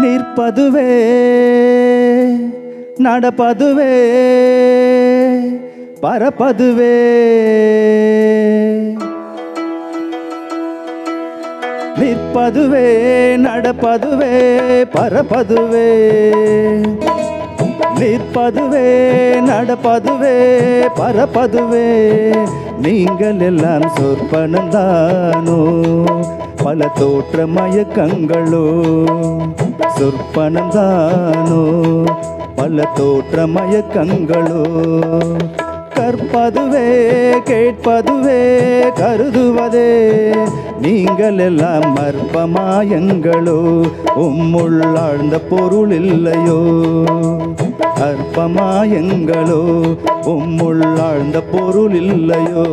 நிற்பதுவே நடப்பதுவே பரப்பதுவே நிற்பதுவே நடப்பதுவே பரப்பதுவே நிற்பதுவே நடப்பதுவே பரப்பதுவே நீங்கள் எல்லாம் சொற்பனந்தானோ பல தோற்ற மயக்கங்களோ சொற்பனந்தானோ பல தோற்ற மயக்கங்களோ கற்பதுவே கேட்பதுவே கருதுவதே நீங்கள் எல்லாம் அற்பமாயங்களோ உம்முள் ஆழ்ந்த பொருள் இல்லையோ அற்பமாயங்களோ உம்முள் ஆழ்ந்த பொருள் இல்லையோ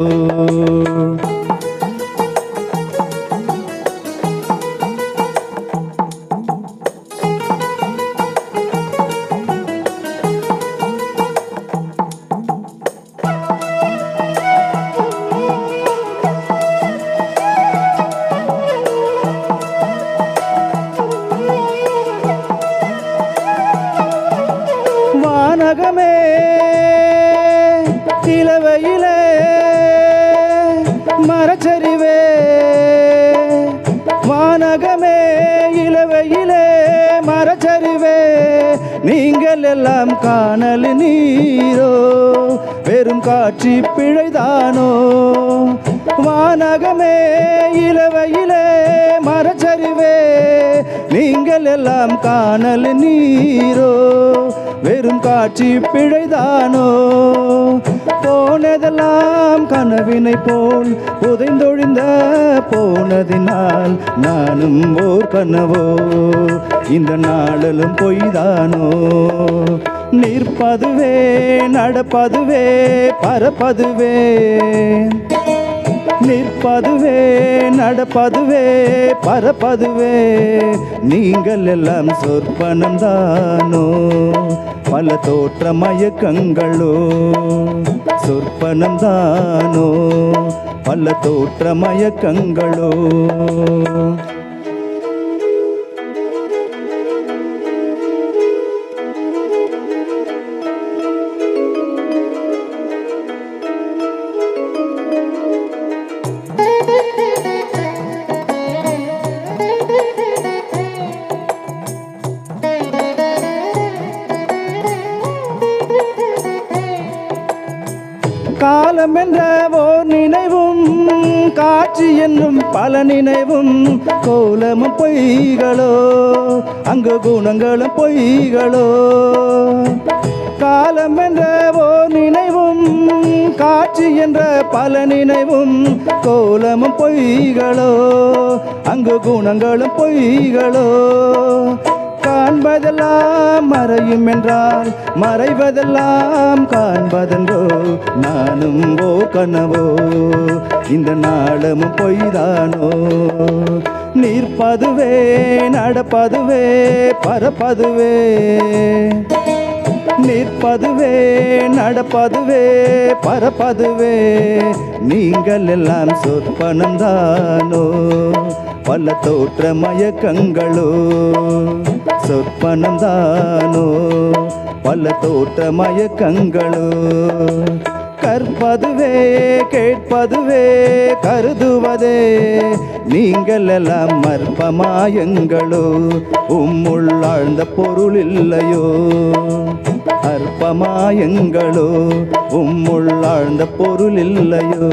வானகமே இளவையிலே மரச்சரிவே வானகமே இளவையிலே மரச்சரிவே நீங்கள் எல்லாம் காணல் நீரோ வெறும் காட்சி பிழைதானோ வானகமே இளவையிலே மரச்சரிவே நீங்கள் எல்லாம் காணல் நீரோ வெறும் காட்சி பிழைதானோ போனதெல்லாம் கனவினை போல் புதைந்தொழிந்த போனதினால் நானும் ஓர் கனவோ இந்த நாளிலும் பொய்தானோ நிற்பதுவே நடப்பதுவே பரப்பதுவே நிற்பதுவே நடப்பதுவே பரப்பதுவே நீங்கள் எல்லாம் சொற்பனந்தானோ பல தோற்ற மயக்கங்களோ சொற்பனந்தானோ பல தோற்ற மயக்கங்களோ காலம் என்ற ஓர் நினைவும் காட்சி என்னும் பல நினைவும் கோலமும் பொய்களோ அங்கு குணங்களும் பொய்களோ காலம் என்ற ஓர் நினைவும் காட்சி என்ற பல நினைவும் கோலமும் பொய்களோ அங்கு குணங்களும் பொய்களோ காண்பதெல்லாம் மறையும் என்றால் மறைவதெல்லாம் காண்பதென்றோ நானும் ஓ கனவோ இந்த நாளமும் பொய்தானோ நிற்பதுவே நடப்பதுவே பரப்பதுவே நிற்பதுவே நடப்பதுவே பரப்பதுவே நீங்கள் எல்லாம் சொற்பனந்தானோ பல தோற்ற மயக்கங்களோ சொற்பனந்தானோ பல தோற்ற மயக்கங்களோ கற்பதுவே கேட்பதுவே கருதுவதே நீங்கள் எல்லாம் அற்பமாயங்களோ உம்முள் ஆழ்ந்த பொருள் இல்லையோ அற்பமாயங்களோ உம்முள் ஆழ்ந்த பொருள் இல்லையோ